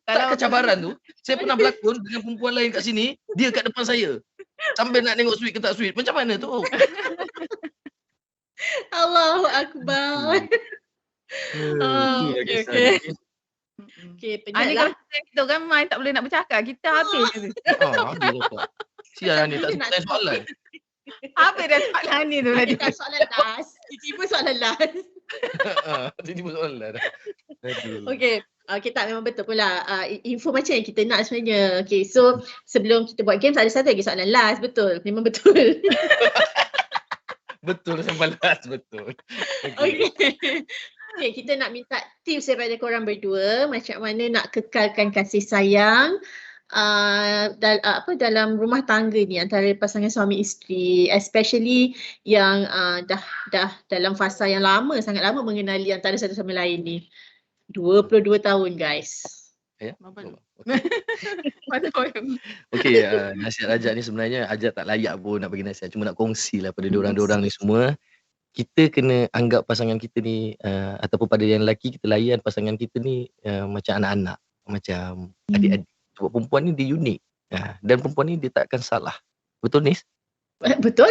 Kalau Tak kecabaran tu, saya pernah berlakon dengan perempuan lain kat sini, dia kat depan saya. Sambil nak tengok sweet ke tak sweet. Macam mana tu? Allahu Akbar. Okay. Okay, Ani penat lah. kalau kita kan main tak boleh nak bercakap, kita habis je. Habis lah tak. Sial ni tak sempat soalan. Habis dah soalan ni tu tadi. Kita soalan last. Tiba-tiba soalan last. Tiba-tiba soalan dah. Aduh. Okay. Okay, tak memang betul pula. Info macam yang kita nak sebenarnya. Okay, so sebelum kita buat games ada satu lagi soalan last. Betul. Memang betul. Betul sampai last. Betul. Okay. Okay, kita nak minta tips daripada korang berdua. Macam mana nak kekalkan kasih sayang dalam rumah tangga ni antara pasangan suami isteri, especially yang dah dalam fasa yang lama, sangat lama mengenali antara satu sama lain ni. 22 tahun guys. Ya? Betul. Okey, nasihat Ajak ni sebenarnya Ajak tak layak pun nak bagi nasihat. Cuma nak kongsi lah pada diorang-diorang ni semua. Kita kena anggap pasangan kita ni ataupun pada yang lelaki kita layan pasangan kita ni macam anak-anak, macam adik-adik. Sebab perempuan ni dia unik. Dan perempuan ni dia tak akan salah. Betul Nis? Betul?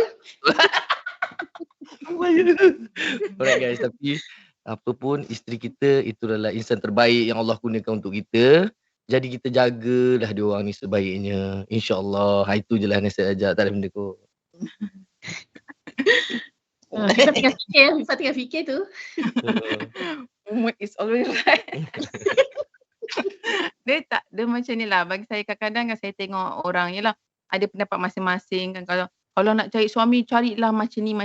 Alright guys, tapi apa pun isteri kita itu adalah insan terbaik yang Allah gunakan untuk kita. Jadi kita jagalah dia orang ni sebaiknya. InsyaAllah. Itu je lah nasihat Ajak. Tak ada benda kot. Kita tengah fikir tu. Mood is always right. Dia macam ni lah. Bagi saya kadang-kadang kan saya tengok orang ni lah. Ada pendapat masing-masing kan. Kalau nak cari suami, carilah macam ni.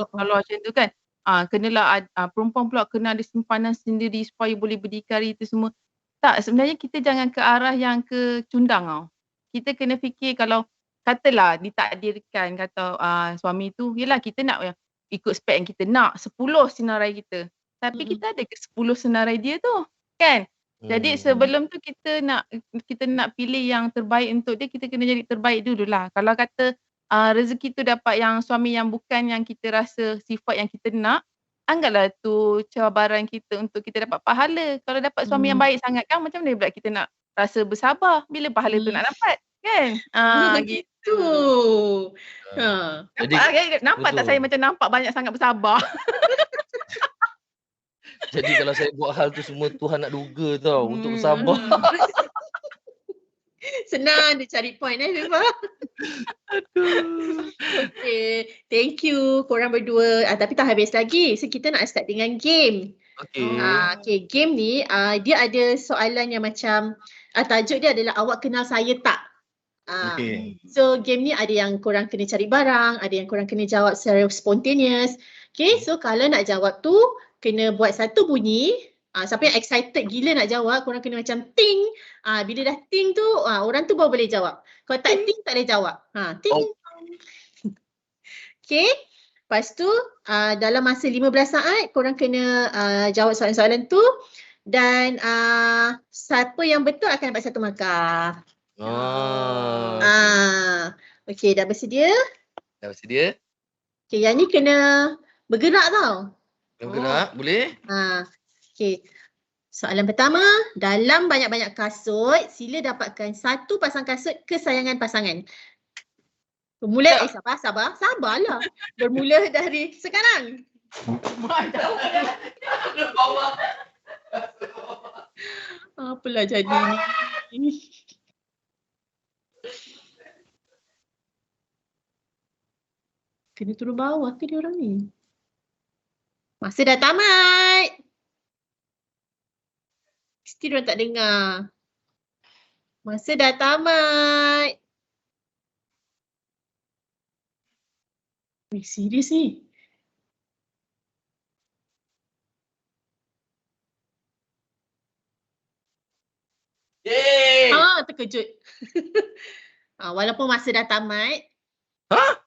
Kalau macam tu kan. Kenalah perempuan pula kena ada simpanan sendiri supaya boleh berdikari itu semua. Tak, sebenarnya kita jangan ke arah yang kecundang tau. Kita kena fikir kalau katalah ditakdirkan kata suami tu, yelah kita nak ikut spek yang kita nak, 10 senarai kita. Tapi kita ada ke 10 senarai dia tu, kan? Jadi sebelum tu kita nak pilih yang terbaik untuk dia, kita kena jadi terbaik dululah. Kalau kata rezeki tu dapat yang suami yang bukan yang kita rasa sifat yang kita nak, anggaplah tu cabaran kita untuk kita dapat pahala. Kalau dapat suami yang baik sangat kan, macam mana pula kita nak rasa bersabar bila pahala tu nak dapat, kan? Gitu. Jadi, nampak tak saya macam nampak banyak sangat bersabar? Jadi kalau saya buat hal tu semua Tuhan nak duga tau untuk bersabar. Senang dia cari point Fifa. Okay, thank you korang berdua. Tapi tak habis lagi. So kita nak start dengan game. Okay, game ni dia ada soalan yang macam tajuk dia adalah awak kenal saya tak? So game ni ada yang korang kena cari barang, ada yang korang kena jawab secara spontaneous. Okay, so kalau nak jawab tu kena buat satu bunyi. Siapa yang excited gila nak jawab, korang kena macam ting. Bila dah ting tu, orang tu baru boleh jawab. Kalau tak ting, tak boleh jawab. Ting. Okay. Lepas tu, dalam masa 15 saat, korang kena jawab soalan-soalan tu. Dan siapa yang betul akan dapat satu markah. Okay, dah bersedia? Dah bersedia? Okay, yang ni kena bergerak tau. Bergerak, boleh? Okay. Soalan pertama, dalam banyak-banyak kasut, sila dapatkan satu pasang kasut kesayangan pasangan. Bermula, sabarlah. Bermula dari sekarang. Apalah jadi ni. Kena turun bawah ke dia orang ni? Masa dah tamat. Mesti diorang tak dengar. Masa dah tamat. Serius ni? Yeay! Terkejut. Walaupun masa dah tamat, Ha?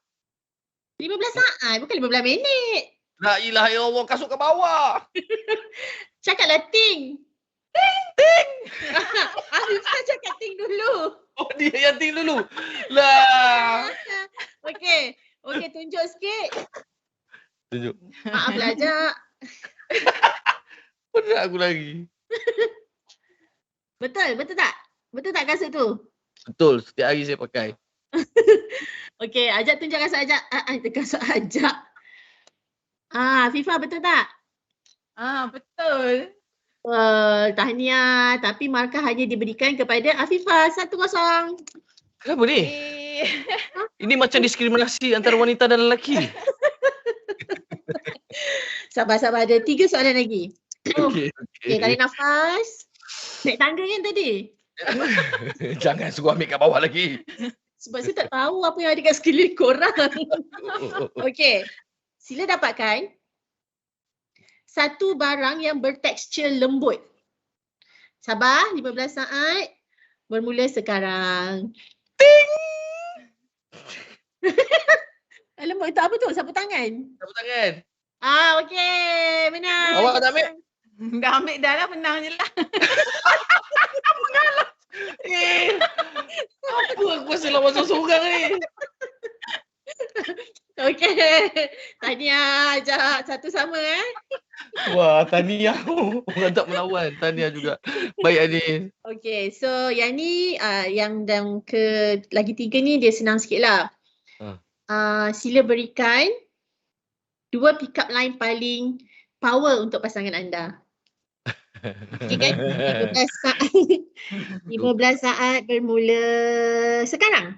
15 saat, bukan 15 minit. La ilaha illallah, kasut ke bawah. Cakaplah ting. Ting. Afifah cakap ting dulu. Oh, dia yang ting dulu. Lah. Okey. Okey, tunjuk sikit. Tunjuk. Maaflah Ajak. Berat aku lagi. Betul tak? Betul tak kasut tu? Betul, setiap hari saya pakai. Okey, Ajak tunjuk kasut Ajak. Kasut Ajak. Afifah betul tak? Betul. Tahniah. Tapi markah hanya diberikan kepada Afifah 1-0. Kenapa ni? Ini macam diskriminasi antara wanita dan lelaki. Sabar-sabar, ada 3 soalan lagi. Okey. Okey, tarik nafas. Naik tangga kan tadi? Jangan suruh ambil kat bawah lagi. Sebab saya tak tahu apa yang ada kat sekeliling korang. Okey, sila dapatkan satu barang yang bertekstur lembut. Sabar, 15 saat. Bermula sekarang. Ting! Lembut tu apa tu? Sapu tangan? Sapu tangan. Okey. Menang. Awak tak ambil? Dah ambil dah lah, menang je lah. Apa aku rasa lawan seorang ni? Okey. Tahniah Ajak. Satu sama Wah, tahniah. Orang tak melawan. Tahniah juga. Baik Anis. Okey, so yang ni yang lagi 3 ni dia senang sikit lah. Sila berikan 2 pick up line paling power untuk pasangan anda. Okey kan? 15 saat. 15 saat bermula sekarang.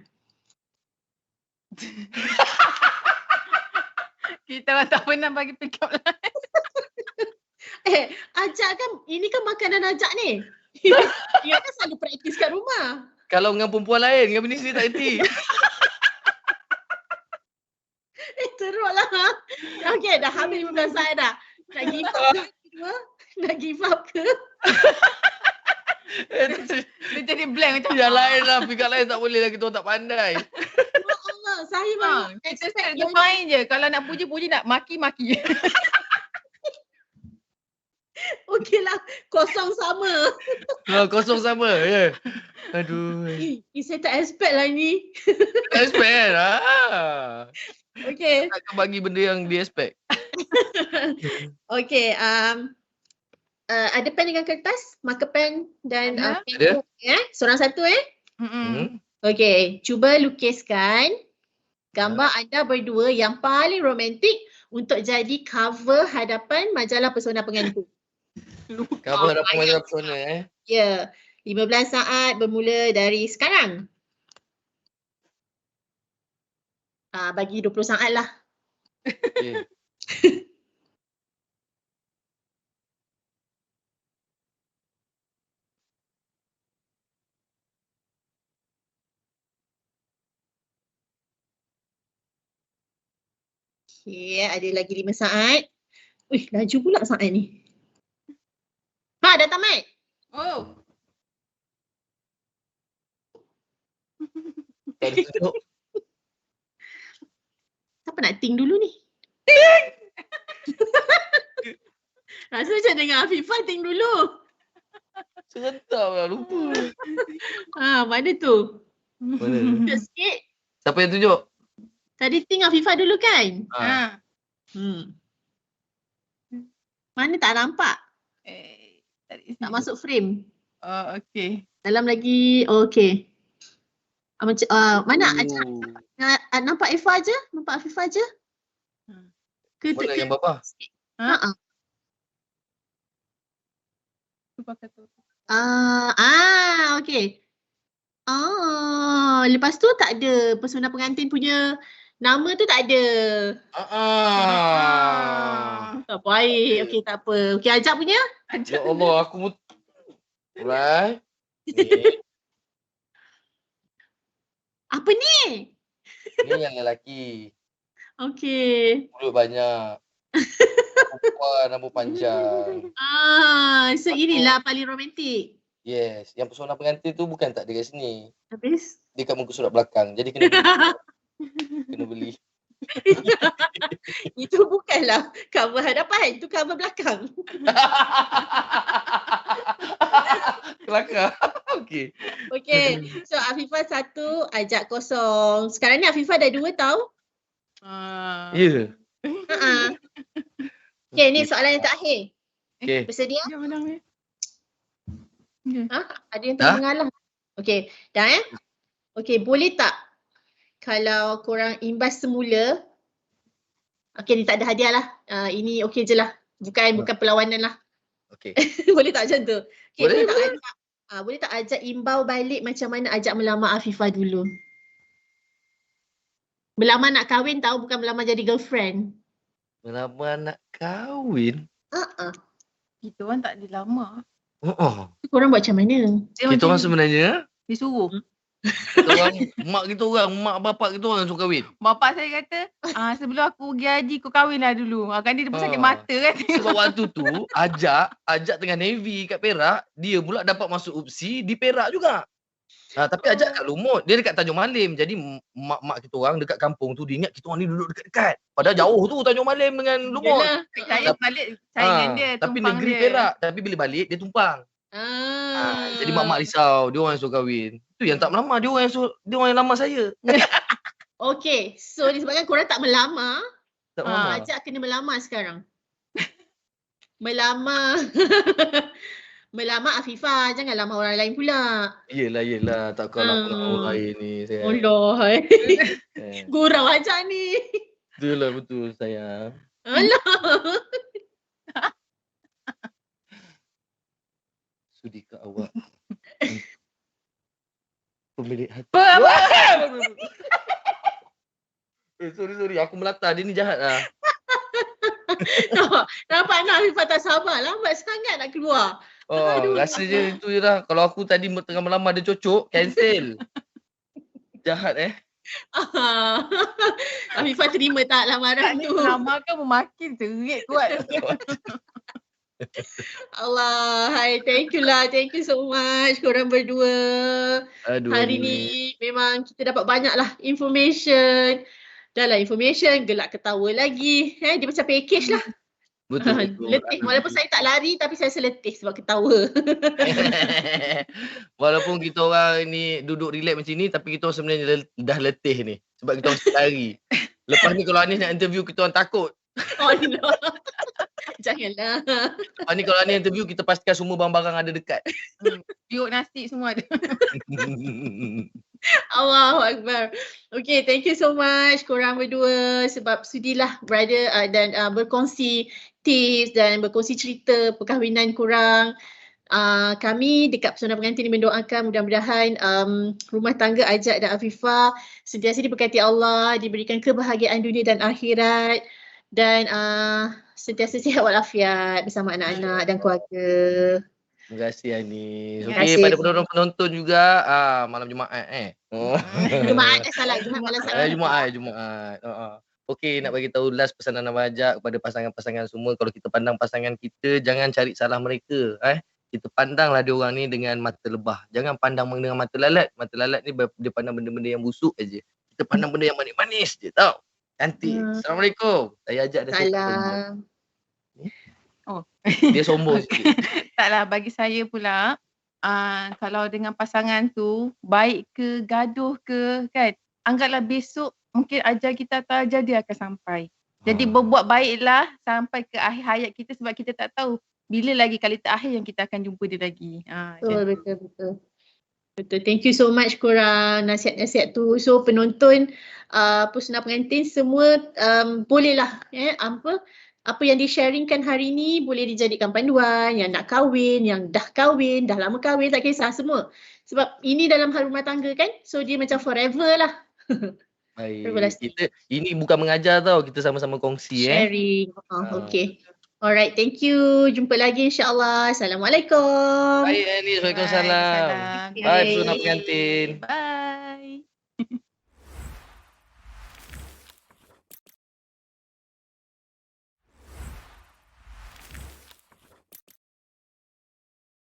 Kita orang tak pernah bagi pick up line. Ajak kan, ini kan makanan Ajak ni. Dia kan selalu praktis kat rumah. Kalau dengan perempuan lain, dengan bini sendiri tak erti. Teruk lah. Okey, dah habis 15 saat dah. Nak give up ke? Nak give up ke? Dia jadi blank macam Yang lain lah, pick up lain tak boleh lah, kita orang tak pandai. Ya Allah, saya baru kita set the point je. Kalau nak puji-puji, nak maki-maki. Okeylah, kosong sama. Kosong sama, ya. Aduh. Saya tak expect lah ni. Tak expect kan? Okey. Takkan bagi benda yang dia expect. Okey, ada pen dengan kertas, marker pen dan pen. Ada. Seorang satu Okey, cuba lukiskan gambar anda berdua yang paling romantik untuk jadi cover hadapan majalah Pesona Pengantin. Cover hadapan majalah Pesona Ya, 15 saat bermula dari sekarang. Bagi 20 saat lah. Okay. Okay, ada lagi 5 saat. Laju pula saat ni. Dah tamat. Oh. Tak tunjuk. Siapa nak ting dulu ni? Ting! Rasa macam dengan Afifah ting dulu. Serentak lah, lupa. Mana tu? Mana? Tunjuk sikit. Siapa yang tunjuk? Tadi ting Afifah dulu kan? Mana tak nampak? Tak masuk frame. Okey. Dalam lagi, okey. Mana Ajak? Nampak Afifah je? Nampak Afifah je? Mana yang bapa? Okey. Lepas tu tak ada Pesona Pengantin punya nama tu tak ada. Tak baik. Okey, tak apa. Okey, Ajak punya? Ya Allah, aku Right. Apa ni? Ni yang lelaki. Okey. Mulut banyak. Perempuan rambut panjang. So inilah paling romantik. Yes, yang Pesona Pengantin tu bukan tak ada kat sini. Habis? Dia kat muka surat belakang. Jadi kena Kena beli. Itu bukanlah cover hadapan, itu cover belakang. Kelakar. Okey. Okey, so Afifah 1, Ajak 0. Sekarang ni Afifah dah 2 tau. Ya. Okey, ni soalan yang terakhir. Okey. Bersedia? Ya, menang ni. Ada yang tengah mengalah. Okey, dah Okey, boleh tak kalau korang imbas semula, okey ni tak ada hadiah lah. Ini okey je lah. Bukan perlawanan lah. Okey. Boleh tak macam tu? Okay, Boleh, boleh tak ajak imbau balik macam mana ajak melamar Afifah dulu? Melamar nak kahwin tahu, bukan melamar jadi girlfriend. Melamar nak kahwin? Kita orang tak dilamar. Korang buat macam mana? Kita orang sebenarnya, Disuruh. kita orang, mak bapak kita orang suruh kahwin. Bapak saya kata, sebelum aku pergi haji kau kahwin lah dulu. Kan dia pun sakit mata kan. Sebab waktu tu ajak tengah Navy kat Perak, dia pula dapat masuk UPSI di Perak juga. Tapi ajak kat Lumut, dia dekat Tanjung Malim. Jadi mak kita orang dekat kampung tu, dia ingat kita orang ni duduk dekat-dekat. Padahal jauh tu Tanjung Malim dengan Lumut. Saya balik saingan dia, tapi tumpang negeri dia. Perak, tapi bila balik dia tumpang. Jadi mak risau, dia orang yang suruh kahwin. Tu yang tak melamar, dia orang yang lamar saya. Okay, so disebabkan korang tak melamar, Tak melamar. ajak kena melamar sekarang. Melamar Afifah, jangan lamar orang lain pula. Yelah, takkan lamar orang lain ni. Allah. Gurau ajak ni. Itulah betul sayang. Alah. Sudikah awak pemilik hati? Sorry, aku melata. Dia ni jahat lah. Nampak Afifah tak sabar, lambat sangat nak keluar. Rasa je itu je lah. Kalau aku tadi tengah melamar dia cocok, cancel. Jahat Afifah terima tak lamaran tu? Melamar kan memakin terik kuat. Allah, thank you so much korang berdua. Hari ni memang kita dapat banyak lah information. Dah lah information, gelak ketawa lagi. Dia macam package lah. Betul. Letih, walaupun saya tak lari tapi saya seletih sebab ketawa. Walaupun kita orang ni duduk relax macam ni, tapi kita orang sebenarnya dah letih ni. Sebab kita orang lari. Lepas ni kalau Anis nak interview, kita orang takut. Oh no. Janganlah. Lepas ni kalau Anis interview, kita pastikan semua barang-barang ada dekat. Piuk nasi semua ada. Allahu Akbar. Okay, thank you so much korang berdua sebab sudilah brother dan berkongsi tips dan berkongsi cerita perkahwinan korang. Kami dekat Pesona Pengantin mendoakan mudah-mudahan rumah tangga Ajak dan Afifah sentiasa diberkati Allah, diberikan kebahagiaan dunia dan akhirat dan sentiasa sihat walafiat bersama anak-anak dan keluarga. Terima kasih Anis. Okey, pada penonton juga malam Jumaat Jumaat malam Sabtu. Jumaat. Okey, nak bagi tahu last pesanan Abang Ajak kepada pasangan-pasangan semua, kalau kita pandang pasangan kita, jangan cari salah mereka. Kita pandanglah dia orang ni dengan mata lebah. Jangan pandang dengan mata lalat. Mata lalat ni dia pandang benda-benda yang busuk aja. Kita pandang benda yang manis-manis je tau. Cantik. Assalamualaikum. Saya Ajak dah Salam. Dia sombong sikit. Taklah, bagi saya pula, kalau dengan pasangan tu, baik ke, gaduh ke, kan, anggaplah besok mungkin ajal kita atau ajal dia akan sampai. Jadi berbuat baiklah sampai ke akhir hayat kita sebab kita tak tahu bila lagi kali terakhir yang kita akan jumpa dia lagi. Betul. Thank you so much korang nasihat-nasihat tu. So penonton Pesona Pengantin semua bolehlah apa yang di-sharingkan hari ni boleh dijadikan panduan, yang nak kahwin, yang dah kahwin, dah lama kahwin, tak kisah semua. Sebab ini dalam hal rumah tangga kan, so dia macam forever lah. Baik. Kita ini bukan mengajar tau, kita sama-sama kongsi. Sharing. Okay. Alright, thank you. Jumpa lagi insya-Allah. Assalamualaikum. Baik Anis, Waalaikumsalam. Bye. Bye Pesona Pengantin. Bye.